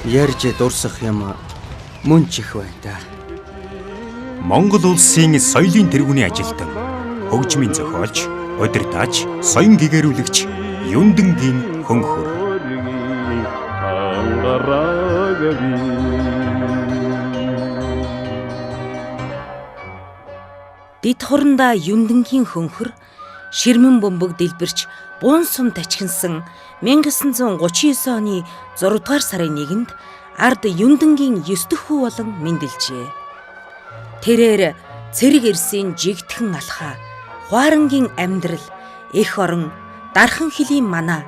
Ярьж дурсах юм мөн ч их байна та. Монгол улсын соёлын тэргүүний ажилтан, хөгжмийн зохиолч, удирдаач, соён гэгэрүүлэгч Юндэнгийн Хөнхөр. Дид хурандаа Юндэнгийн Хөнхөр ширмэн бөмбөг дэлбэрч буун сум тачхинсан 1939 оны 6 дугаар сарын 1-нд ард Юндэнгийн 9 дэх хүү болон мэндэлжээ. Тэрээр цэрэг эрсийн жигдэхэн алхаа, хуарангийн амьдрал, эх орон, дархан хилийн манаа,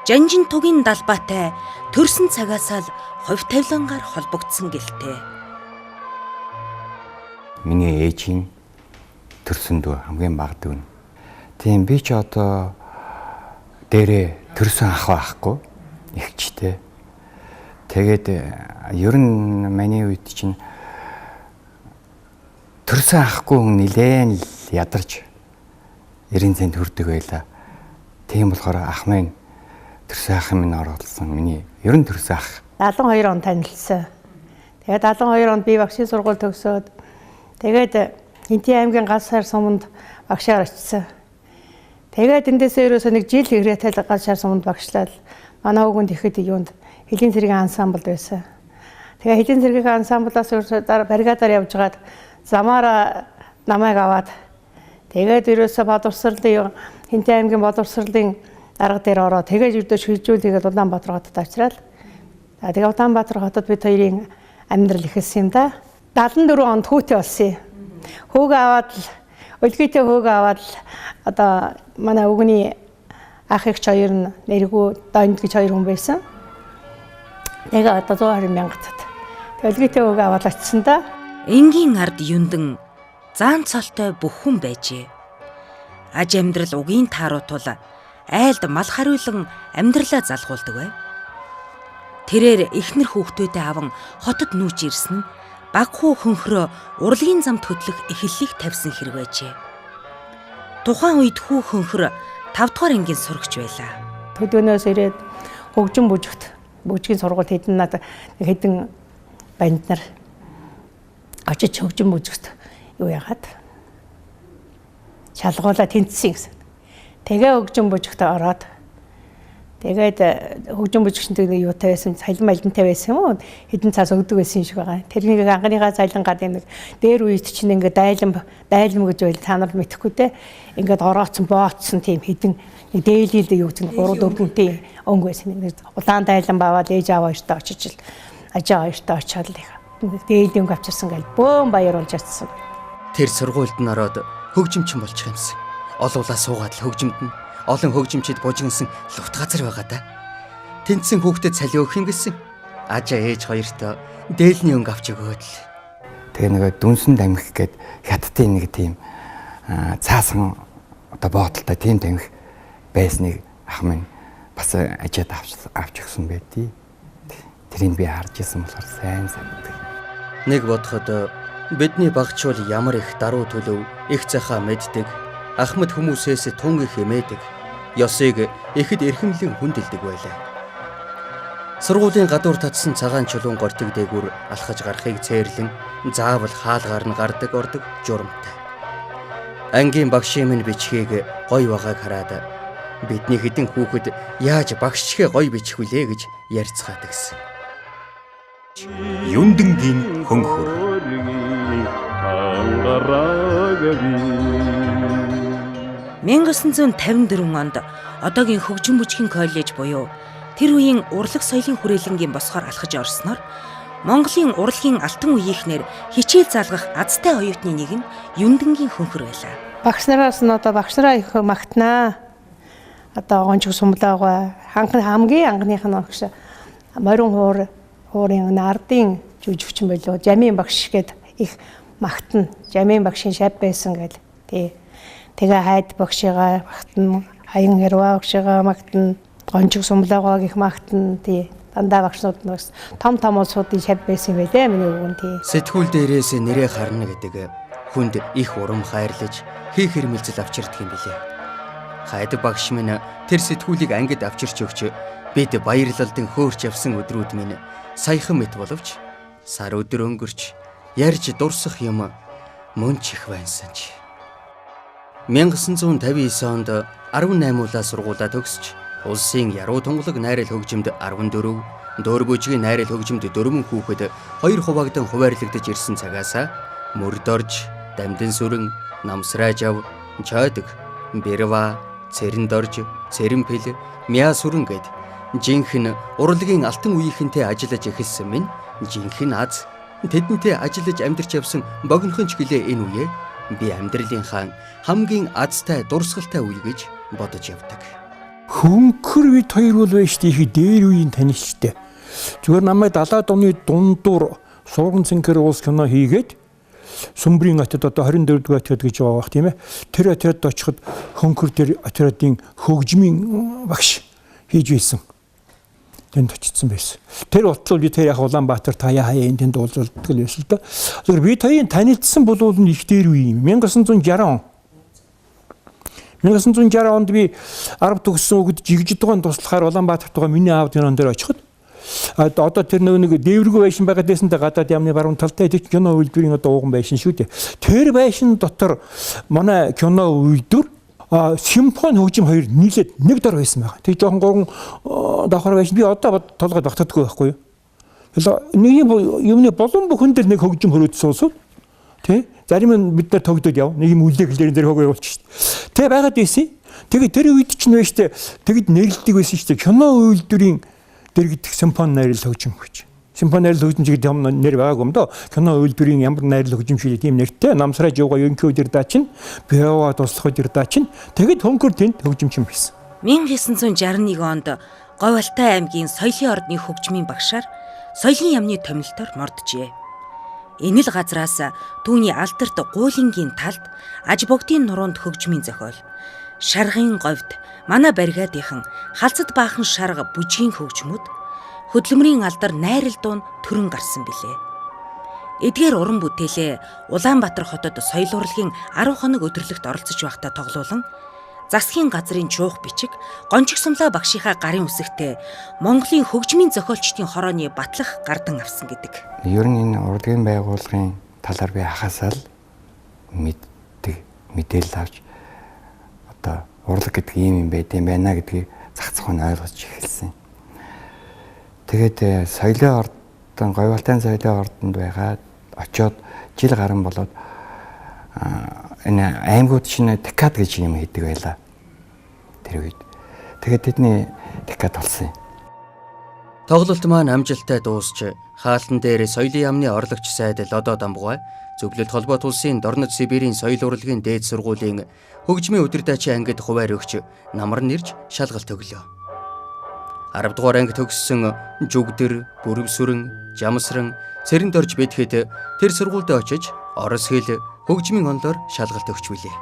жанжин тугийн далбаатай төрсөн цагаасаа л хувь тавилангаар холбогдсон гэлтэй. Миний ээжийн төрсөн дүү хамгийн бага дүү. Тийм би ч одоо дээрээ төрсөн ах байхгүй ихчтэй. Тэгээд ер нь миний үед чинь төрсөн ахгүй хүн нилээн л ядарч 90 цент хүрдэг байлаа. Тийм болохоор ах минь төрсөн ах минь оруулсан. Миний ер нь төрсөн ах. 72 он танилцсан. Тэгээд 72 онд би багшийн сургууль төгсөөд тэгээд Хинтээ аймгийн ганц сар суманд багшаар очсон. Тэгээд эндээсээ ерөөсөө нэг жил ирээтэй ганц сар суманд багшлаад манай хүүгэнд ихэд юунд хэлийн цэргийн ансамблд байсан. Тэгээд хэлийн цэргийн ансамблаас ерөөсөө баррикадаар явжгаад замаараа намайг аваад тэгээд ерөөсөө Бодорсролын Хинтээ аймгийн Бодорсролын дарга дээр ороо тэгээд ердөө шилжүүл тэгээд Улаанбаатар хотод очраад тэгээд Улаанбаатар хотод бид хоёрын амьдрал ихэлсэн юм да. 74 онд хүүтэй болсон юм. Хөөгөө аваад л өлгийтэй хөөгөө аваад л одоо манай өвгний ах эгч хоёр нь нэргүү донд гэж хоёр хүн байсан. Тэгээ одоо 120 мянгатад. Өлгийтэй хөөгөө аваад очсон да. Энгийн ард Юндэн заан цолтой бүх хүн байжээ. Аж амьдрал угийн тааруутул айлд мал хариулан амьдралаа залгуулдаг бай. Тэрээр эхнэр хүүхдүүдээ аван хотод нүүж ирсэн нь баг хүү хөнхрөө урлагийн замд хөдлөх эхлэлийг тавьсан хэрэг байжээ. Тухайн үед хүү хөнхөр 5 дугаар ангийн сурагч байлаа. Төдөнөөс ирээд хөгжим бүжгийн сургууль хэдэн банд нар очиж хөгжим бүжигт юу яагаад шалгуулаа тэнцсэн гэсэн. Тэгээ хөгжим бүжигт ороод тэгээд хөгжим бүжигчтэй юутай байсан, цалин малинтай байсан юм уу? Хэдэн цаас өгдөг байсан шиг байгаа. Тэрнийг анхныхаа цалингаар нэг дээр үед чинь ингээд дайлам гэж байл та нар мэдэхгүй те. Ингээд орооцсон, бооцсон тийм хэдэн дээлилд юу гэдэг 3 4 хүнтэй өнгө байсан. Улаан дайлан баваад ээж аав хоёртой очиж л ажаа хоёртой очиад л дээлийн өнгө авчирсан гал бөөн баяруулж атсан. Тэр сургуульд нь ороод хөгжимчин болчих юмсан. Олуулаа суугаад л хөгжимдэн олон хөгжимчид бужигнсан лут газар байгаа да. Тэнцсэн хүүхдэд цалин өгөх юм гэсэн. Ажаа ээж хоёртой дээлний өнгө авч өгөөд л. Тэгээ нэг дүнсэн тамхи гээд хятадын нэг тийм цаасан одоо боотолтой тийм тамхи байсныг ах минь бас ажаад авч өгсөн байдий. Тэрийг би харж ирсэн болохоор сайн санагдав. Нэг бодоход бидний багчул ямар их даруй төлөв их цахаа мэддэг. Ахмад хүмүүсээс тун их эмээдэг. Ёсыг ихэд эрхэмлэн хүндэлдэг байлаа. Сургуулийн гадуур татсан цагаан чулуун гортиг дээгүүр алхаж гарахыг цээрлэн заавал хаалгаар нь гардаг ордог журамтай. Ангийн багшийн минь бичгийг гой байгааг хараад бидний хэдэн хүүхэд яаж багшчихээ гой бичих вүлээ гэж ярьцгаад гисэн. Юндэнгийн Хөнхөр. 1954 онд одоогийн хөгжим бүжгийн коллеж буюу тэр үеийн урлаг соёлын хүрээлэнгийн босгоор алхаж орсноор Монголын урлагийн алтан үеийнхнэр хичээл заалгах азтай оюутны нэг нь Юндэнгийн Хөнхөр байлаа. Багш нараас нь одоо багш нараа их магтнаа. Одоо гончиг сумлаагаа хамгийн анхных нь багш морин хуурын нардын жүжигчин болоо Жамин багш гээд их магтана. Жамин багшийн шав байсан гэл тий. Тэгээ хайд багшигаа магтана, хаян хэрваа багшигаа магтана, гончиг сумлаагааг их магтана тий. Дандаа багшнууд нас том улсуудын шав байсан байлээ миний өвгөн тий. Сэтгүүл дээрээс нэрээ харна гэдэг хүнд их урам хайрлаж хийх хэрмэлзэл авчирдаг юм билээ. Хайд багш минь тэр сэтгүүлийг ангид авчирч өгч бид баярлалдан хөөрч явсан өдрүүд минь саяхан мэт боловч сар өдөр өнгөрч ярьж дурсах юм мөн ч их байнсан ч. 1959 онд 18-уулаа сургуулаа төгсч улсын яруу тунгалаг найрал хөгжимд 14, дөөр бүжгийн найрал хөгжимд 4 хүүхэд 2 хуваагдан хуваарлагдаж ирсэн цагаас мөрдорж, дамдын сүрэн, намсраажав, чойдог, бэрва, цэрэндорж, цэрэнпэл, мяа сүрэн гэд жинхэнэ урлагийн алтан үеийнхэнтэй ажиллаж эхэлсэн минь жинхэнэ аз тэдэнтэй ажиллаж амьдарч явсан богинохонч гэлээ энэ үе би амьдралынхаа хамгийн азтай дурсгалтай үе гэж бодож явдаг. Хөнхөр бид хоёр бол байж тийх дээр үеийн танилцтай. Зүгээр намайг далаад оны дундуур сурган цэнхэр уус кино хийгээд Сүмбрийн хотод одоо 24 дугаар отряд гэж байгаа бах тийм ээ. Тэр отрядд очиход Хөнхөр тэр отрядын хөгжмийн багш хийж байсан. Тэнд очсон байсан. Тэр бодлоо би тэр яг Улаанбаатар таяа хаяа тэнд уулзалдаг л байсан л да. Зүгээр би таяын танилцсан болвол их дээр үе юм. 1960 он. 1960 онд би 10 төгссөн хүүхэд жигжид дугаан туслахаар Улаанбаатарт байгаа миний аав тэр он дээр очиход одоо тэр нэг дээвргүй байшин байгаад байсантай гадаад яамны баруун талтай тэр кино үйлдвэрийн одоо ууган байшин шүү дээ. Тэр байшин дотор манай кино үйлдвэр симфони хөгжим хоёр нийлээд нэг дор байсан байгаа. Тэг жоохон 3 давхар байшин би одоо толгойд багтаадаггүй байхгүй юу. Нэг юмны болон бүхэн дээр нэг хөгжим хөрөөд суусав. Тэ? Зарим нь бид нар тогдоод яв. Нэг юм үлдэглэрэн дээр хөгөө явуулчих шүү дээ. Тэ байгаад байсан. Тэгээд тэр үед ч нэ штэ тэгэд нэрлдэг байсан штэ кино үйлдвэрийн дэр гэдэг симфони найрал хөгжим гэж. Симфони найрал хөгжим гэдэг юм нэр байгаагүй юм доо. Кино үйлдвэрийн ямар найрал хөгжим шиг тийм нэртэй. Намсраж явгаа Юнхөө дэр даачин, Бява туслах дэр даачин. Тэгэд Хөнхөр тэнд хөгжимчин байсан. 1961 онд Говьалтай аймгийн соёлын ордны хөгжмийн багшаар соёлын яамны томилтоор морджээ. Энэ л газраас түүний алдарт гуулингийн талд аж богдын нуруунд хөгжмийн зохиол, шаргын говьд манай баригадынхан халзад баахан шарга бүжгийн хөгжмүүд хөдөлмөрийн алдар найрал дуун төрөн гарсан билээ. Эдгээр уран бүтээлээ Улаанбаатар хотод соёл урлагийн 10 хоног өдөрлөгт оролцож байхдаа тоглоулан засгийн газрын чуух бичиг гончиг сумлаа багшийнхаа гарын үсэгтээ Монголын хөгжмийн зохиолчдын хорооны батлах гардан авсан гэдэг. Ер нь энэ урлагийн байгууллагын талаар би хахасаа л мэдээлэл авч одоо урлаг гэдэг юм байт юм байна гэдгийг зах зээх нь ойлгож эхэлсэн. Тэгээд соёлын ордон, Говьалтай соёлын ордонд байгаад очиод жил гарan болоод энэ аймагуд шинэ декад гэж юм хийдэг байлаа. Тэр үед. Тэгээд тэдний декад болсон юм. Тоглолт маань амжилттай дуусч хаалтан дээр соёлын яамны орлогч сайд Лодо Дамбугай зөвлөлт холбоот улсын Дорнод Сибирийн соёл урлагийн дээд сургуулийн хөгжмийн удирдаачийн ангид хуваар өгч намар нэрж шалгалт өглөө. 10 дугаар анги төгссөн жүгдэр, бүрвсүрэн, жамсран, цэрэндорж бэтгэд тэр сургуульд очиж орос хэл хөгжмийн онлоор шалгалт өгч билээ.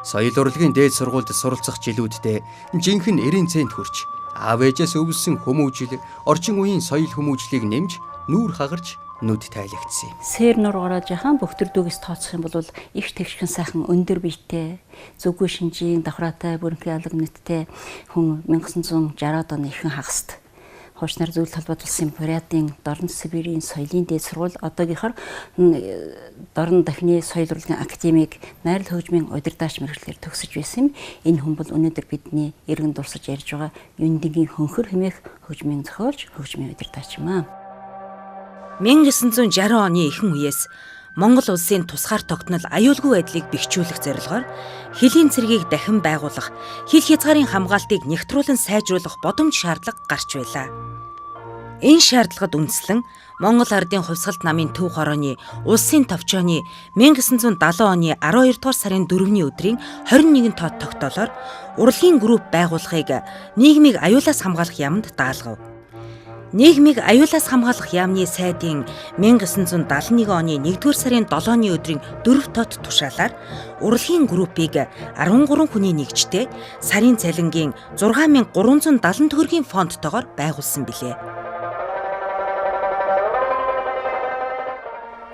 Соёл урлагийн дээд сургуульд суралцах жилүүддээ жинхэнэ 90 цент хүрч аав ээжээс өвлсөн хүмүүжил, орчин үеийн соёл хүмүүжлийг нэмж нүүр хагарч нүд тайлагдсан юм. Сэр нур гараад яхан бөхтөр дүүгээс тооцох юм бол их тэгшхэн сайхан өндөр биетэй, зүггүй шинжийн давхраатай, бүрэнхий алга нийттэй хүн 1960-ад оны ихэнх хагаст хуучнаар зөвлөлт холбоотулсан Бурятын Дорнод Сибирийн соёлын дээд сургууль одоогийнхоор Дорнод дахны соёл урлагийн академиг найрал хөгжмийн удирдаач мэргэжлэр төгсөж байсан юм. Энэ хүн бол өнөөдөр бидний иргэн дурсаж ярьж байгаа Юндингийн Хөнхөр хэмээх хөгжмийн зохиолч, хөгжмийн удирдаач юм аа. 1960 оны ихэнх үеэс Монгол улсын тусгаар тогтнол аюулгүй байдлыг бэхжүүлэх зорилгоор хэлийн цэргийг дахин байгуулах, хил хязгаарын хамгаалтыг нэгтрүүлэн сайжруулах бодомж шаардлага гарч байлаа. Энэ шаардлагад үндэслэн Монгол ардын хувьсгалт намын төв хорооны улсын товчооны 1970 оны 12 дугаар сарын 4-ний өдрийн 21 тоод тогтоолоор урлагийн групп байгуулахыг нийгмийг аюулаас хамгаалах яамд даалгав. Нийгмийг аюулаас хамгаалах яамны сайдын 1971 оны 1-р сарын 7-ны өдрийн 4 тоод тушаалаар урлагийн группийг 13 хүний нэгжтэй сарын цалингийн 6370 төгрөгийн фондтойгоор байгуулсан билээ.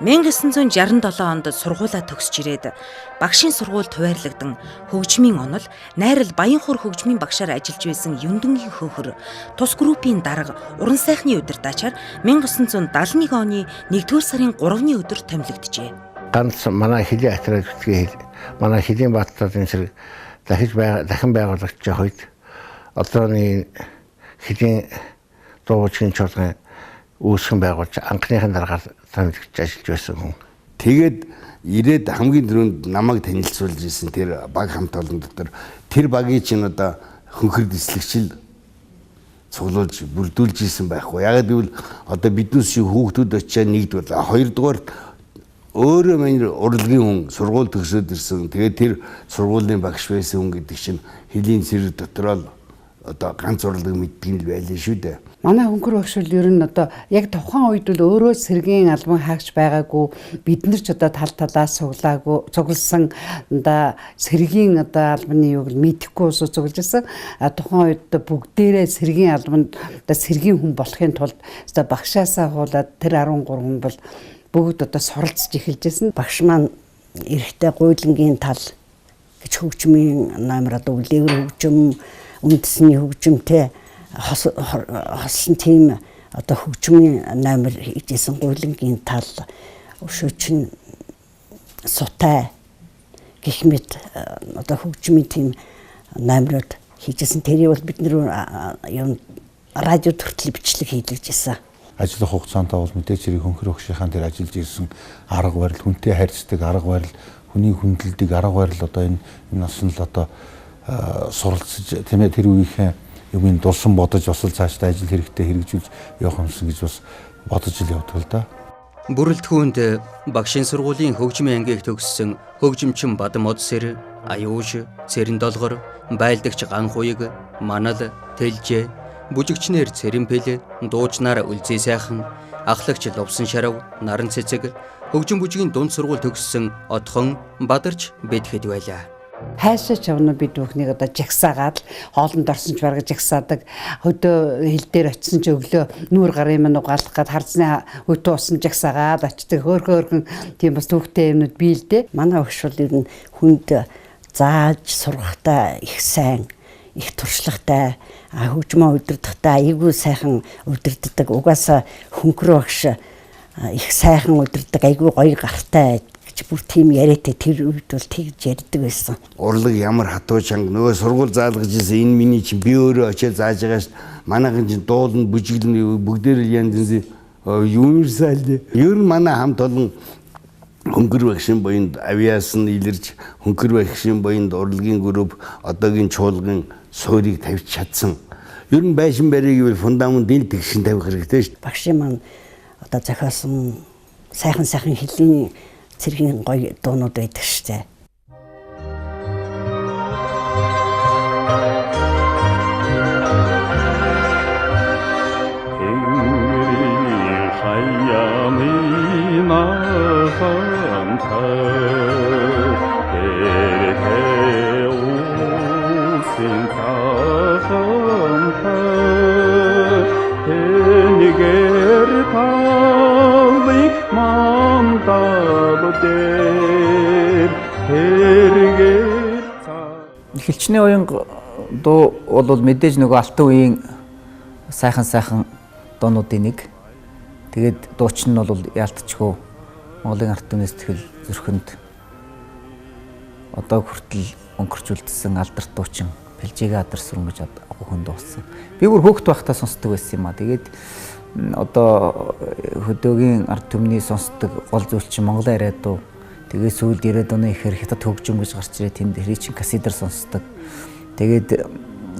1967 онд сургуулаа төгсөж ирээд багшийн сургуульд хуваарлагдан хөгжмийн онол, найрал Баянхуур хөгжмийн багшаар ажиллаж байсан Юндэнгийн Хөнхөр тус группийн дарга уран сайхны удирдаачаар 1971 оны 1-р сарын 3-ны өдөр томилогджээ. Ганц манай хэлийн атраад үтгээ манай хэлийн баттад энэ дахин байгуулагч үед одооний хэлийн дуучгийн чуулган үүсгэн байгуулж анхныхын дараагаар томилогч ажиллаж байсан хүн. Тэгээд ирээд хамгийн түрүүнд намайг танилцуулж ирсэн тэр баг хамт олон дотор тэр багийг чинь одоо хөнхөр дислэгчл цуглуулж бүрдүүлж ирсэн байхгүй. Яг гэвэл одоо биднээс хүүхдүүд очиад нэгдүгээр, хоёрдугаар өөрөө маань урлагийн хүн сургууль төгсөөд ирсэн. Тэгээд тэр сургуулийн багш байсан хүн гэдэг чинь хэлийн цэрэг дотроо одоо ганц урлаг мэддэг л байлээ шүү дээ. Манай хөнхөр багш бол ер нь одоо яг тухайн үед л өөрөө сэргийн албан хаагч байгаагүй, бид нар ч одоо тал талаас цугласан одоо сэргийн одоо албаны юуг мэдэхгүй ус цуглаж байсан. Тухайн үед бүгдээрээ сэргийн албанд одоо сэргийн хүн болохын тулд одоо багшаасаа хуулаад тэр 13 хүн бол бүгд одоо суралцж эхэлж байсан. Багш маань эрэхтэй гуйлангийн тал гэж хөгжмийн номер одоо үлээгэр хөгжим, үндэсний хөгжимтэй хослон тийм одоо хөгжмийн номер хийжсэн гуйлангийн тал өшөөчин сутай гэх мэт одоо хөгжмийн тийм номерод хийжсэн. тэрийг бол бид нэр юм радио төртөл бичлэг хийлгэжсэн. Ажиллах хугацаантаа бол мэдээж хэрэг хөнхөр багшийнхаа тэр ажиллаж ирсэн арга барил, хүнтэй харьцдаг арга барил, хүний хүндэлдэг арга барил одоо энэ нас нь л одоо суралцж тийм ээ тэр үеийнхээ юмыг дулсан бодож бас л цаашдаа ажил хэрэгтэй хэрэгжүүлж явах юмсан гэж бас бодож л явдаг л да. Бүрэлдэхүүнд багшийн сургуулийн хөгжмийн ангийг төгссөн хөгжимчин Бадам Одсэр, Аюуш, Цэрэн Долгор, байлдагч Ганхуйг, Манал, Тэлжээ, бүжигчнэр Цэрэнпэл, дуучнаар Үлзий сайхан, ахлагч Лувсан Шарав, Наран Цэцэг, хөгжим бүжгийн дунд сургууль төгссөн Отхон, Бадарч бэдхэд байлаа. Хайшаа чавна бид бүхнийг одоо жагсаагаад хоолнд орсон ч бараг жагсаадаг. Хөдөө хил дээр очисон ч өглөө нүүр гарын минь угаалах гад харцны хөтөө усан жагсаагаад очдаг хөөрхөн тийм бас төвхтэй юмнууд бий л дээ. Манай багш бол ер нь хүнд зааж сургахтаа их сайн, их туршлагатай, хөгжмөө удирдахдаа айгүй сайхан удирддаг. Угаасаа хөнхөр багш их сайхан удирддаг, айгүй гоё гартай бүр тийм яриатай тэр үед бол тэгж ярьдаг байсан. Урлаг ямар хатуу чанга нөгөө сургууль заалгаж ирсэн энэ миний чинь би өөрөө очиад зааж байгаа ш. Манайхан чинь дуулна, бүжиглэн бүгдээр л янз янзын юуниверсал. Ер нь манай хамт олон хөнхөр багшийн боёнд авиас нь илэрж хөнхөр багшийн боёнд урлагийн групп одоогийн чуулган суурийг тавьж чадсан. Ер нь байшин барийг ивэл фундамент ил тэгшин тавих хэрэгтэй ш. Багшийн маань одоо захиасан сайхан хэлний цэргийн гоё дуунууд байдаг штэ. Хилчний уянга дуу бол мэдээж нөгөө алтан үеийн сайхан дуунуудын нэг. Тэгээд дуучин нь бол яалтчгүй Монголын ард түмнээс тэгэл зүрхэнд одоо хүртэл өнгөрчүүлсэн алдарт дуучин Бэлжигийн адар сүрэн гэж хүн дуусан. Би бүр хөөхт байхдаа сонсдог байсан юм а. Тэгээд одоо хөдөөгийн ард түмний сонсдог гол зүйл чинь Монголын яриад дуу. Тэгээд сүүлд 90-ад оны ихэр хятад хөгжим гэж гарч ирээ тэнд хэрий чин кассетер сонсдог. Тэгээд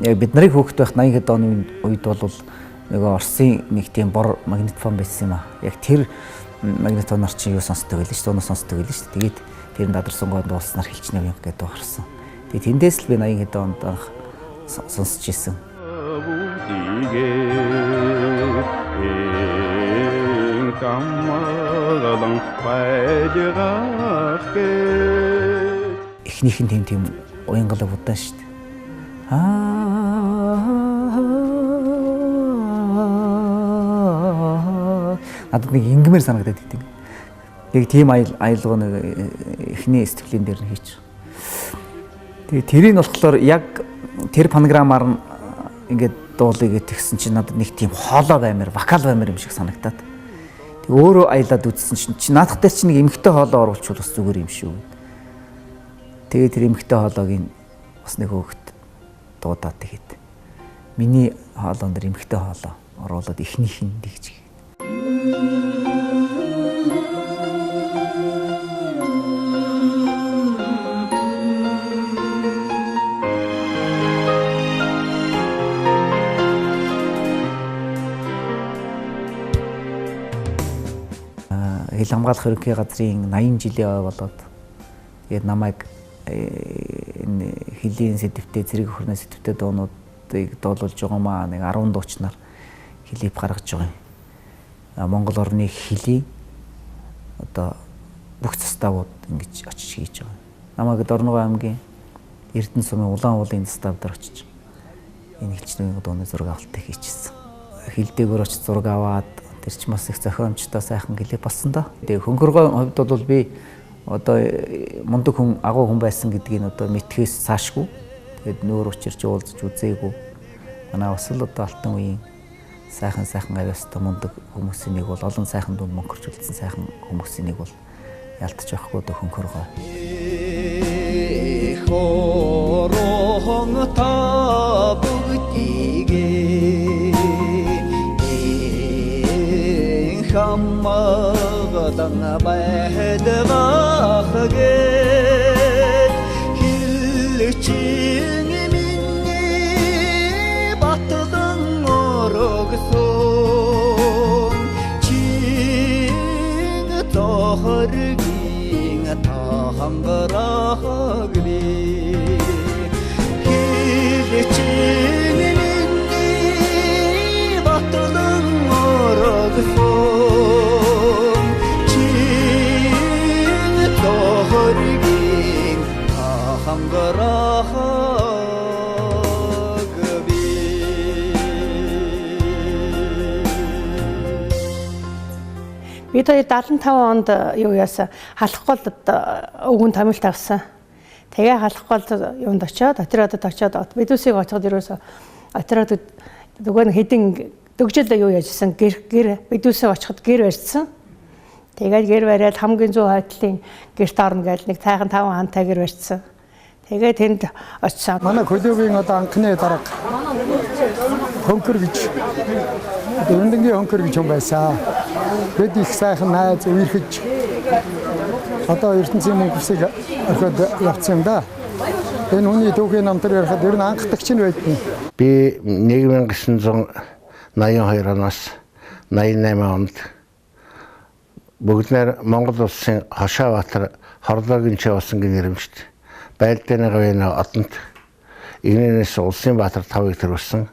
яг бид нарыг хөөхт байх 80-ад оны үед бол нөгөө Оросын нэг тийм бор магнитофон байсан юм а. Яг тэр магнитофоноор чи юу сонсдог байлээ ш. Дуунаа сонсдог байлээ ш. Тэгээд тэр надарсан гоо дуулснаар Хилчний уянга гэдэг дуу гарсан. Тэгээд тэндээс л би 80-ад онд анх сонсч ирсэн. Эхнийх нь тийм уянгалаг удаан шүү дээ. Надад нэг ингэмээр санагдаад идэв. нэг тийм аялга нэг эхний сэтгэлийн дээр нь хийж. Тэгээ тэрийг болохоор яг тэр фонограмаар нь ингээд дуулыг тэгсэн чинь надад нэг тийм хоолой баймаар, вокал баймаар юм шиг санагтаад. Тэг өөрөө аялаад үзсэн чинь наадах дээр чинь нэг эмхтэй хоолой оруулчихвал бас зүгээр юм шүү. Тэгээ тэр эмхтэй хоолойг бас нэг хөөхт дуудаад тэгээд миний хоолойн дээр эмхтэй хоолой оруулаад эхнийх нь тэгж. Хил хамгаалах ерөнхий газрын 80 жилийн ой болоод тэгээд намайг энэ хилийн сэдвтэ зэрэг хөрнөө сэдвтэ дуунуудыг дуулуулж байгаа маа нэг 10 дуучнаар клип гаргаж байгаа юм. Монгол орны хилийн одоо бүх заставууд ингэж очиж хийж байгаа. Намайг Дорногов аймгийн Эрдэнэ сумын Улаан уулын застав дээр очиж энэ хилчний дууны зураг авалтыг хийчихсэн. Хил дээгүүр очиж зураг аваад тэр ч бас их зохиомжтой сайхан клип болсон доо. Тэгээ хөнгөргөө хувьд бол би одоо мундаг хүн агуу хүн байсан гэдгийг одоо мэдхээс цаашгүй. Тэгээд нүүр учирч уулзч үзээгүй. Манай бас л одоо алтан үеийн сайхан авьяастай мундаг хүмүүсийн нэг бол олон сайхан дунд мөнгөрч үлдсэн сайхан хүмүүсийн нэг бол ялтаж байхгүй одоо Хөнхөр гоо. Хорон та бүгдийгээ хамгадан байдгаахгээ хилчийн миний батдан орогсон чин тохоргийн тахангарахгли хилчийн миний батдан орогсон Би тэр 75 онд юу яасан халах гол өвгөн томилт авсан. Тэгээ халах гол юунд очиод отрядад очиод бидүсийг оцоход ерөөсө отрядад нөгөө хэдин дөгжил юу яжсан гэр бидүсийг очиход гэр барьсан. Тэгээд гэр бариад хамгийн зүүн хойдлын гэрт орно гэж нэг цайхан 5 хантай гэр барьсан. Тэгээд тэнд очисан. Манай клубын одоо анхны дарга Хөнхөр гэж Юндынгийн Хөнхөр гэж юм байсан. Бид их сайхан найз үерхэж одоо ертөнцийн мөнгөсийг орхиод явцсан юм да. Энэ хүний түүхийн намтар ярихад ер нь анхдагч нь байдیں۔ Би 1982 оноос 88 онд бүгднээр Монгол улсын Хошообаатар хорлоогийн чавсан гинэрэмжт байлдааны гавийн одонд игнээс улсын баатар 5-ыг төрүүлсэн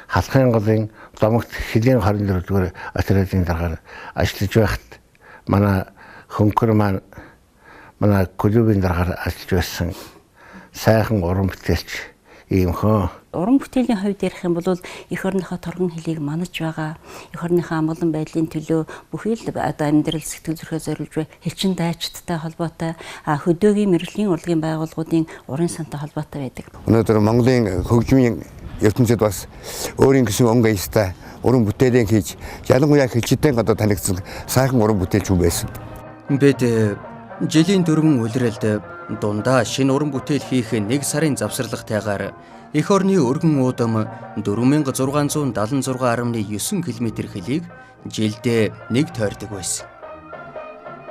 халахын голын домогт хилийн 24 дугаар отрядын даргаар ажиллаж байхад манай Хөнхөр маань манай клубын даргаар ажиллаж байсан сайхан уран бүтээлч ийм хөө. Уран бүтээлийн хувьд ярих юм бол эх орныхоо торгон хэлийг манаж байгаа, эх орныхоо амгалан байдлын төлөө бүхий л одоо амьдрал сэтгэл зүрхээ зориулж бай, хилчин дайчдтай холбоотой, хөдөөгийн мэргэжлийн урлагийн байгууллагуудын уран сантай холбоотой байдаг. Өнөөдөр Монголын хөгжмийн ертөнцид бас өөрийн гэсэн өнгө аястай уран бүтээлийн хийж, ялангуяа хилчидэн одоо танигдсан сайхан уран бүтээлч хүн байсан. Бид жилийн дөрвөн улиралд дундаа шинэ уран бүтээл хийх 1 сарын завсарлагтайгаар эх орны өргөн уудам 4676.9 км хөлийг жилдээ нэг тойрдог байсан.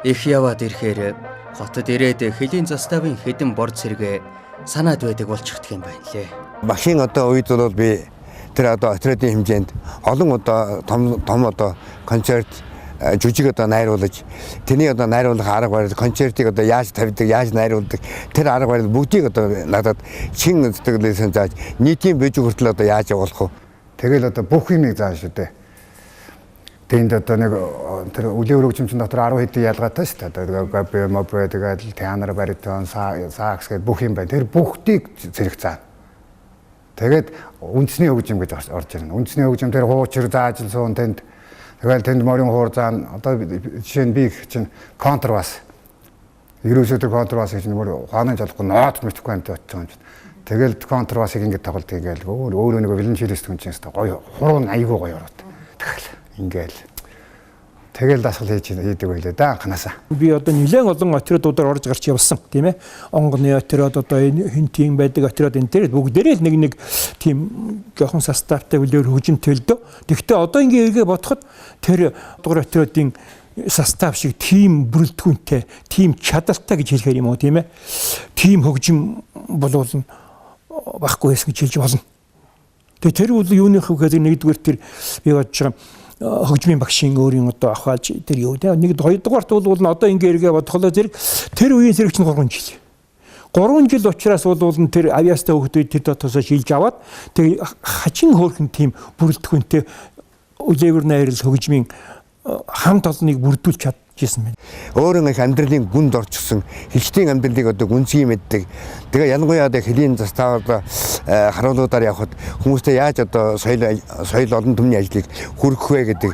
Их яваад ирэхээр хотод ирээд хөлийн заставын хэдэн борд сэргээ санаад байдаг болчихдг юм байна лээ. Багшийн одоо үед бол би тэр одоо отрядын хэмжээнд олон одоо том одоо концерт жүжиг одоо найруулж тэний одоо найруулах арга барил концертыг одоо яаж тавьдаг яаж найруулдаг тэр арга барил бүгдийг одоо надад чин сэтгэлээсээ зааж нийтийн бэж хүртэл одоо яаж явуулах вэ? Тэгэл одоо бүх юмыг зааш шүү дээ. Тэнд одоо нэг тэр үлээ өргөжмчин дотор 10 хэдэн ялгаатай шүү дээ. Одоо габ мобо тэгэл театр баритон сакс гэдэг бүх юм байна. Тэр бүгдийг зэрэг заа. Тэгээд үндэсний хөгжим гэж орж ирнэ. Үндэсний хөгжим тэр хуучир зааж суун тэнд Тэгэл тэнд морин хуурзаан одоо жишээ нь би чинь контрбас. Ерөөсөө контрбас гэж нэг хааны жолохгүй ноот мэтгэхгүй амт очиж байгаа юм чинь. Тэгэл контрбасыг ингэж тоглолт ингээл өөрөө нэг виолончелист хүн чинь гоё хуруу айгүй гоё ороод. Тэгэл ингээл тэгэл дасгал хийдэг байлаа да анханасаа. Би одоо нэлээд олон отрядуудаар орж гарч явсан тийм ээ. Онгоны отряд одоо энэ хин тийм байдаг отряд энэ тэр бүгдээрээ л нэг тийм жоохон составтай үлээр хөгжим төлдөө. Тэгвэл одоо ингээ эргээ бодоход тэр дугаар отрядын состав шиг тийм бүрэлдэхүүнтэй, тийм чадaltaй гэж хэлэхээр юм уу тийм ээ. Тийм хөгжим болвол баггүй байсан гэж хэлж болно. Тэгээ тэр үл юуных гэхээр нэгдүгээр тэр би бодож байгаа хөгжмийн багшийн өөрийн одоо ахааж тэр юу те нэг хоёрдугаарт бол одоо ингээ эргээ бодхолоо тэр үеийн зэрэг чинь 3 жил. 3 жил учраас бол тэр авиастай хөгтөд тэр дотоосоо шилж аваад тэг хачин хөөрхөн тийм бүрэлдэхүүнтэй үлээвэр найрал хөгжмийн хамт олныг бүрдүүлж чадчихсан байна. Өөрөө их амьдралын гүнд орчихсон хилчний амьдралыг одоо гүнзгий мэддэг. Тэгээ ялангуяа одоо хөлийн заставаар харуулуудаар явхад хүмүүстэй яаж одоо соёл олон түмний ажлыг хүргэх вэ гэдэг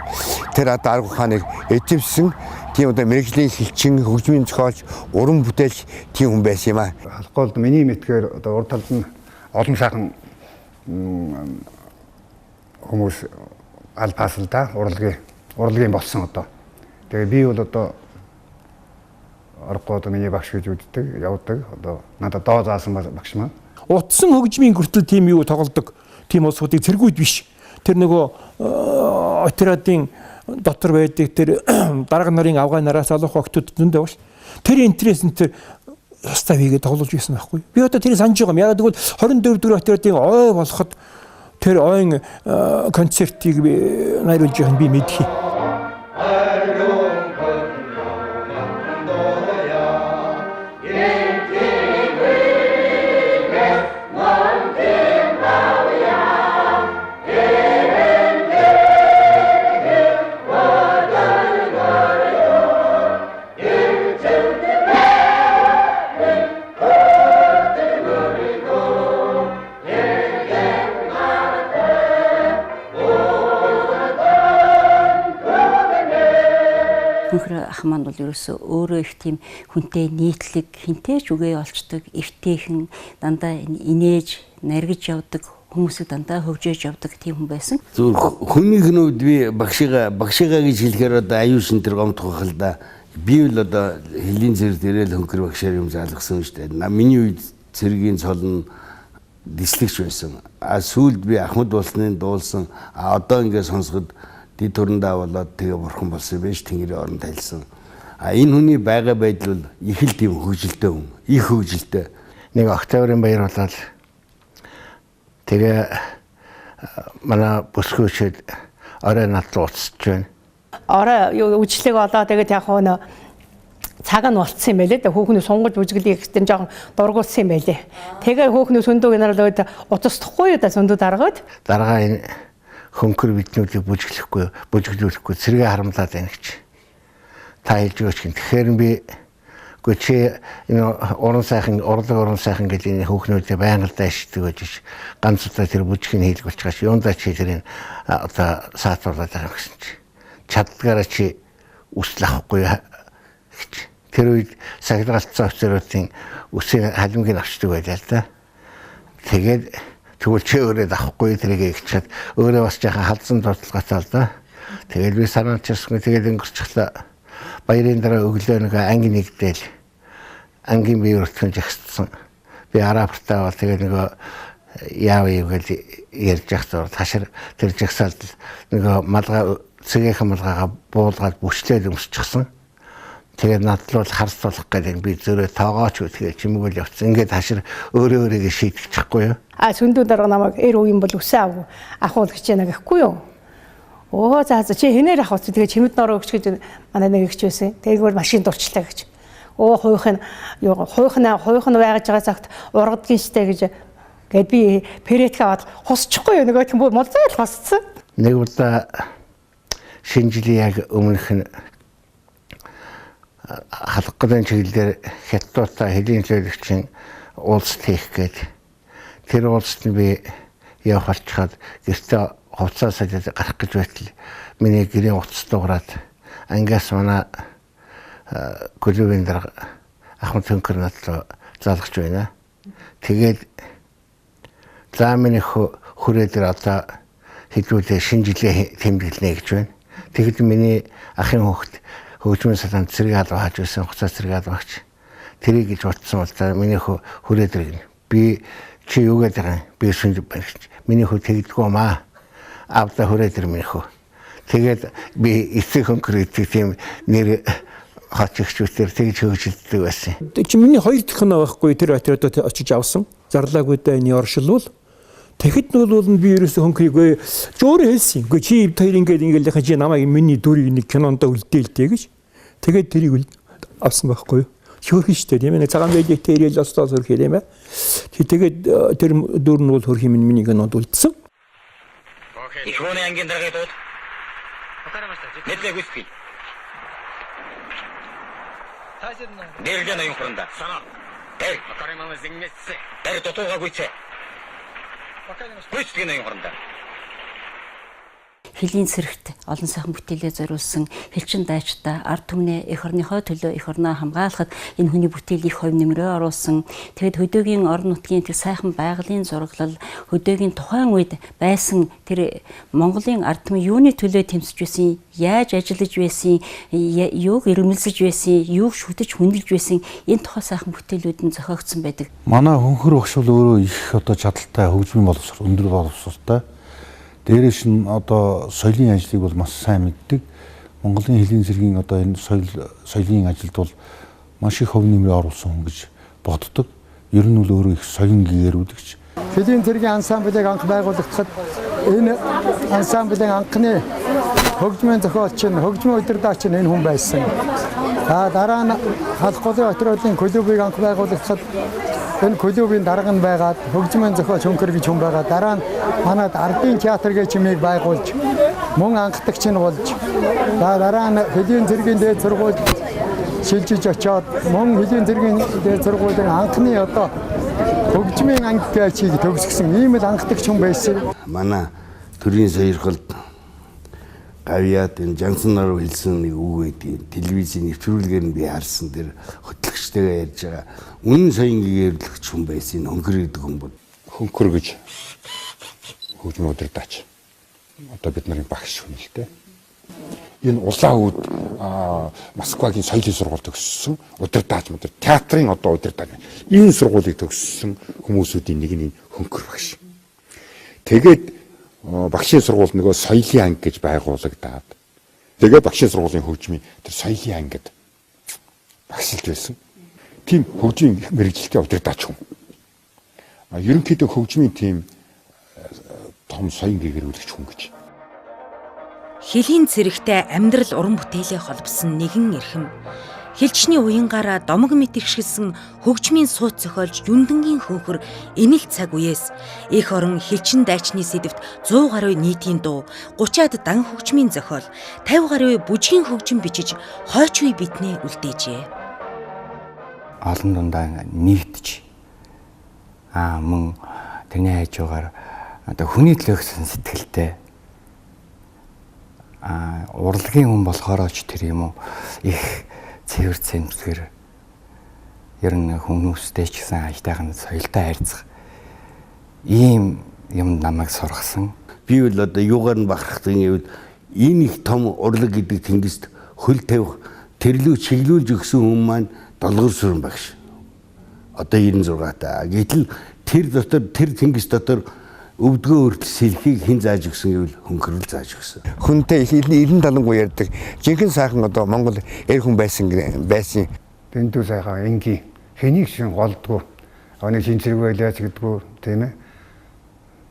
тэр одоо арга ухааныг эзэмсэн тийм одоо мэрэгжлийн хилчин хөгжмийн зохиолч уран бүтээлч тийм хүн байсан юм аа. Алгоолд миний мэдгээр одоо урд талд нь олон сайхан хүмүүс албаасан да урлагийн болсон одоо. Тэгээ би бол одоо оргоод миний багш гэж үздэг, явдаг. Одоо надад доо заасан багш маань. Утсан хөгжмийн хүртэл тийм юу тоглодог. Тийм улсуудыг цэргүүд биш. Тэр нөгөө отрядын дотор байдаг тэр дарга нарын авгай нараас алах октод зөндөө баш. Тэр интерес нь тэр став хийгээд тоглож байсан байхгүй. Би одоо тэрийг санаж байгаа юм. Яг тэгвэл 24 дэх отрядын ой болоход тэр ойн концертыг найруулж байгааг би мэдхий. Хөнхөр ах маань бол ерөөсөө өөрөө их тийм хүнтэй нийтлэг, хинтээч үгээ олцдог, эвтэйхэн, дандаа инээж, наргиж явдаг, хүмүүсийг дандаа хөгжөөж явдаг тийм хүн байсан. Зөв хүний хнүүд би багшигаа гэж хэлэхээр одоо аюу шин тэр гомдох байх л да. Би л одоо хөлийн зэрэг дээрээ л хөнхөр багшаар юм заалгасан шүү дээ. Миний үед цэргийн цол нь дислэгч байсан. Сүүлд би Ахмад улсны дуулсан. Одоо ингээд сонсоход ди төрөндөө болоод тэгээ бурхан болсон байж тэнгэрийн орон тайлсан. Энэ хүний байга байдал бол их л тийм хөгжилтэй хүн. Их хөгжилтэй. Нэг октябрын баяр болоод тэгээ манай бүсгүйчэд орой над уцсаж байна. Орой үжлэг болоо тэгээд яг хөө цаг нь болцсон юм байлээ. Хүүхний сунгаж үжиглэх гэсэн жоохон дургуулсан юм байлээ. Тэгээ хүүхний сүндүүг нараад уцсахгүй юу да сүндүү даргаад. Даргаа энэ хөнхөр биднүүдийг бүжиглүүлэхгүй сэргээ харамлаад байна гэж. Та хэлж өгч гин. Тэгэхээр би чи энэ уран сайхан гэж энэ хүүхнүүдэд байнга даашдаг гэж ганц удаа тэр бүжгийн хийлгэж байгаа чи юундаа чи тэрийг одоо саатуулаад байгаа гэсэн чи. Чаддгаараа чи үсэл авахгүй гэж. Тэр үед сахилгаалцсан офицеруудын үсийн халимгийг авчдаг байлаа л да. Тэгээд тэгвэл чи өөрөө авахгүй тэрийг ихчээд өөрөө бас яхаа халдсан дурталгаатай л да. Тэгээд би санаачсан. Тэгээд өнгөрчихлаа. Баярын дараа өглөө нэг ангийн нэгдэл ангийн бие өртгөн жагссан. Би арабтаа бол тэгээд нөгөө яав гэж ярьж явахтаа ташир тэр жагсаалд нөгөө малгай цэгийн малгайгаа буулгаад бүчлээд өмсчихсэн. Тэгээд надлуул харцуулах гэдэг би зөрөө тоогооч тэгээд чимгүүл явцсан. Ингээд хашир өөрөөрөө шийдчихгүй юу? Сүндүү дараа намайг эр үеийн бол үсээ ахуул гэж яана гэхгүй юу? Оо за чи хинээр ахуул тэгээд чимэд нороо өгч гэж манай нэг ихч байсан. Тээгүүр машин дурчлаа гэж. Оо хуучин байгаж байгаа цагт ургадгийн штэ гэж гээд би перетка аваад хосчихгүй юу нөгөө тийм молзайл хосцсон. Нэг удаа шинжилгээ яг өмнөх нь халахгүй чиглэлээр хятадтай хэдийн төлөвлөгчийн уулзалт хийх гээд тэр уулзалт нь би явах болчиход гэртээ хувцаасаа гарах гэж байтал миний гэрийн утас дуурайд ангиас манай клубын дараа Ахмад Хөнхөр надлаа залгаж байна. Тэгээд за миний хүрээ дээр одоо хэдүүлээ шинэ жилийн тэмдэглэнэ гэж байна. Тэгэхэд миний ахын хүүхэд хөгжмийн салаанд цэрэг алба хааж байсан хуцаа цэрэг албагч. Тэрийг гэж утсан бол миний хүрээ дээр би чи юу гэдэг юм би шинж барьж миний хөө тэгдэггүй маа. Авда хүрээ дээр миний хөө. Тэгээд би эцэг Хөнхөр гэдэг тийм нэр хачигчүүдээр тэгж хөгжилдэг байсан. Чи миний хоёр дахь нь байхгүй тэр батраад очиж авсан. Зарлаагүй даа энэ оршилвол тэгэхэд нь би ерөөсө Хөнхрийг зөөр хэлсэн. Үгүй чи хоёр ингээд яхаа чи намайг миний дүрийг нэг кинонд үлдээлтэй гэж. Тэгээд тэрийг авсан байхгүй юу? Хөрхөн штэ тийм ээ. Цагаан байдгийг тэрэл остол хөрх юм аа. Тэгээд тэр дүр нь бол хөрх юм миний кинонд үлдсэн. Хилчний Уянгийн дараагийн дууд. Нэтлэг үсгүй. Нэрдэн аюун хуранда. Сана. Эй, акариманы зингнэсэ. Эр дотоога гүйцэ. Гүйцтгэн аюун хуранда. Хилийн цэрэгт олон сайхан бүтээлээ зориулсан Хилчин дайчтай ард түмнээ эх орныхоо төлөө эх орноо хамгаалахад энэ хүний бүтээлийг хувь нэмрээ оруулсан. Тэгэд хөдөөгийн орон нутгийн тэр сайхан байгалийн зураглал хөдөөгийн тухайн үед байсан тэр Монголын ард түмэн юуны төлөө тэмцэж байсан, яаж ажиллаж байсан, юуг ирмэлзэж байсан, юуг шүтэж хүндэлж байсан энэ тухай сайхан бүтээлүүд нь зохиогдсон байдаг. Манай Хөнхөр багш бол өөрөө их одоо чадaltaй хөгжмийн боловсрол өндөр боловсролтой. Дээрээс нь одоо соёлын ажлыг бол маш сайн мэддэг. Монголын хилийн цэргийн одоо энэ соёлын ажилд бол маш их хөв нэмрээ оруулсан хүн гэж боддог. Ер нь бол өөрөө их соёлын гээрүүдэгч. Хилийн цэргийн ансамблийг анх байгуулагдахад энэ ансамблийн анхны хөгжмийн зохиолч нь хөгжмийн удирдаач нь энэ хүн байсан. Дараа нь халахгүй батруудын клубыг анх байгуулагдахад энэ клубын дарга нь байгаад хөгжмийн зохиолч Хөнхөр гэж хүн байгаа. Дараа нь манад ардын театр гэж юмыг байгуулж мөн анхдагч нь болж дараа нь хилийн цэргийн дээд сургууль шилжиж очоод мөн хилийн цэргийн дээд сургуулийн анхны одоо хөгжмийн ангичийг төгсгсөн ийм л анхдагч хүн байсан. Манай төрийн сойрхолд гавьяад энэ Жансанаар хэлсэн нэг үг байдгийг телевизийн нэвтрүүлгээр нь би харсан тэр хөтлөгчтэйгээ ярьж байгаа. Үнэн соён гээрүүлэгч хүн байсан Хөнхөр гэдэг хүн бол. Хөнхөр гэж хөгжмийн удирдаач. Одоо бид нарын багш хүн л дээ. Энэ улаан үүд Москвагийн соёлын сургууль төгссөн удирдаач театрын одоо удирдаач. Энэ сургуулийг төгссөн хүмүүсүүдийн нэг нь Хөнхөр багш. Тэгээд багшийн сургууль нөгөө соёлын анги гэж байгуулагдаад тэгээд багшийн сургуулийн хөгжмийн тэр соёлын ангид багшилж байсан. Тийм хөгжмийн мэрэгжилтэй удирдаач хүн. Ерөнхийдөө хөгжмийн тийм том соён гээрүүлэгч хүн гэж. Хилийн цэрэгтэй амьдрал уран бүтээлээ холбосон нэгэн эрхэм Хилчний уянгаараа домог мэтэрхшилсэн хөгжмийн сууц зохиолж Юндэнгийн Хөнхөр энэ л цаг үеэс эх орон Хилчин дайчны сэдвт 100 гаруй нийтийн дуу, 30-аад дан хөгжмийн зохиол, 50 гаруй бүжгийн хөгжим бичиж хойч үе биднээ үлдээжээ. Олон дундаа нэгдэж мөн тэрний хажуугаар одоо хүний төлөөхсөн сэтгэлтэй урлагийн хүн болохоор ч тэр юм уу их цэвэр цэмцгэр ер нь хүмүүстэй ч гэсэн аятайхан соёлтой хайрцах ийм юм намайг сургасан. Би бол одоо юугаар нь бахархдаг юм гэвэл энэ их том урлаг гэдэг тэнгист хөл тавих тэрлүү чиглүүлж өгсөн хүн маань долгор сүрэн багш. Одоо 96 таа. Гэтэл тэр дотор тэр тэнгис дотор өвдгөө хүртэл сэлхийг хэн зааж өгсөн гэвэл Хөнхөр л зааж өгсөн. Хүнтэй илэн талангуй ярьдаг. Жинхэнэ сайхан одоо Монгол эр хүн байсан. Дэндүү сайхан энгийн хэнийг шин голдгоо. Оны шинцэрэг байлаач гэдгүү тийм ээ.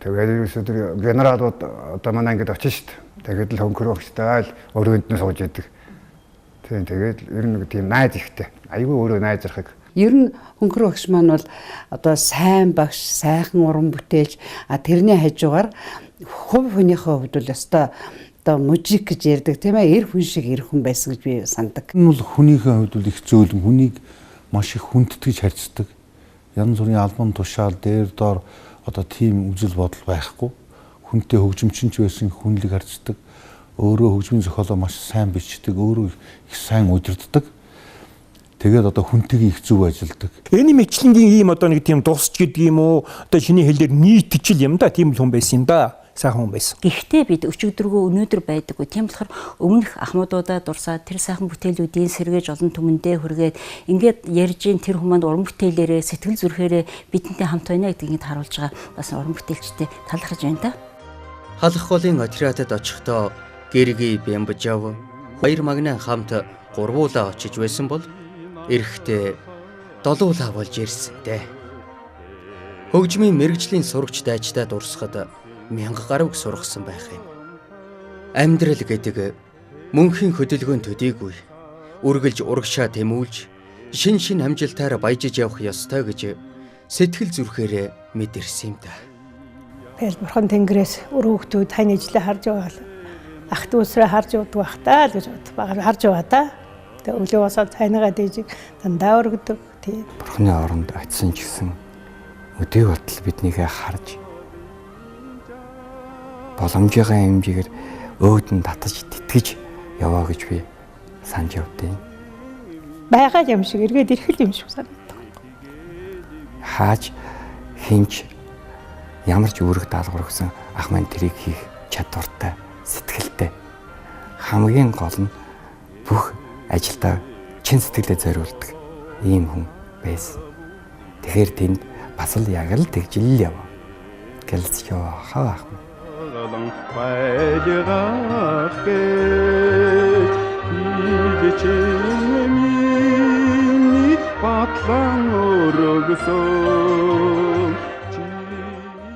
Тэгээд өсөдөр генералууд одоо манай ангид очиж штт. Тэгээд л Хөнхөр багштай л өрөөнд нь сууж идэг. Тийм тэгээд ер нь тийм найз ихтэй. Айгүй өөрөө найзрахыг. Ер нь Хөнхөр багш маань бол одоо сайн багш, сайхан уран бүтээлч тэрний хажуугаар хувь хүнийхээ хувьд бол одоо мужик гэж ярьдаг тийм ээ, эр хүн шиг эр хүн байсан гэж би санддаг. Энэ бол хүнийхээ хувьд бол их зөөлөн, хүнийг маш их хүндэтгэж харьцдаг. Янз бүрийн албан тушаал дээр доор одоо тийм үзэл бодол байхгүй. Хүнтэй хөгжимчин ч байсан хүнлэг харцдаг. Өөрөө хөгжмийн зохиолоо маш сайн бичдэг, өөрөө их сайн удирддаг. Тэгээд одоо хүнтэйгээ их зөв ажилдаг. Энэ мэдлэнгийн ийм одоо нэг тийм дусч гэдэг юм уу? Одоо чиний хэлээр нийтчил юм да, тийм л хүн байсан юм да. Сайхан хүн байсан. Гэхдээ бид өчигдөргөө өнөөдөр байдаггүй. Тийм болохоор өмнөх ахмадуудаа дурсаад тэр сайхан бүтээлүүдийн сэргээж олон түмэндээ хүргээд ингээд ярьж ин тэр хүмүүнд уран бүтээлээрээ сэтгэл зүрхээрээ бидэнтэй хамт байна гэдгийг харуулж байгаа бас уран бүтээлчтэй талархаж байна да. Халах голын отрядад очихдоо Гэрги Бямбажав хоёр магнаа хамт гурвуулаа очиж байсан бол эрэхтээ долуулаа болж ирсэнтэй. Хөгжмийн мэрэгжлийн сурагч дайчдаа дурсахад 1000 гаруйг сургасан байх юм. Амьдрал гэдэг мөнхийн хөдөлгөөн төдийгүй үргэлж урагшаа тэмүүлж шин амжилтаар баяжиж явах ёстой гэж сэтгэл зүрхээрээ мэдэрсэн юм да. Тэгэл бурхан тэнгэрээс өрөө хөвгүүд тань ижлээ харж байгаа л ах トゥ усраа харж уддаг бах таа л гэж бод харж байгаа да. Тэгээ өглөө босоод цайнагаа дийж дандаа өргөдөг. Тийм. Бурханы оронд очисон ч гэсэн өдөө болтол биднийхээ харж боломжтой хэмжээгээр өөдөн татаж тэтгэж яваа гэж би санаж явдیں۔ Байгаа юм шиг эргээд ирэх юм шиг санагдав. Хааж хинч ямар ч үүрэг даалгавар өгсөн ах маань тэрийг хийх чадвартай, сэтгэлтэй. Хамгийн гол нь бүх ажилдаа чин сэтгэлээ зориулдаг ийм хүн байсан. Тэгэхээр тэнд бас л яг л тэгжил яв. Гэлж яваа ах маань.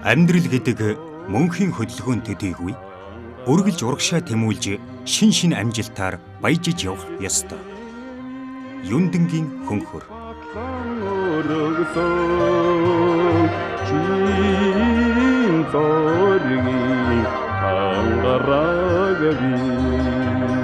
Амьдрал гэдэг мөнхийн хөдөлгөөн төдийгүй үргэлж урагшаа тэмүүлж шин амжилтаар баяжиж явах ёстой. Юндэнгийн хөнхөр. Зоргийн ангараг би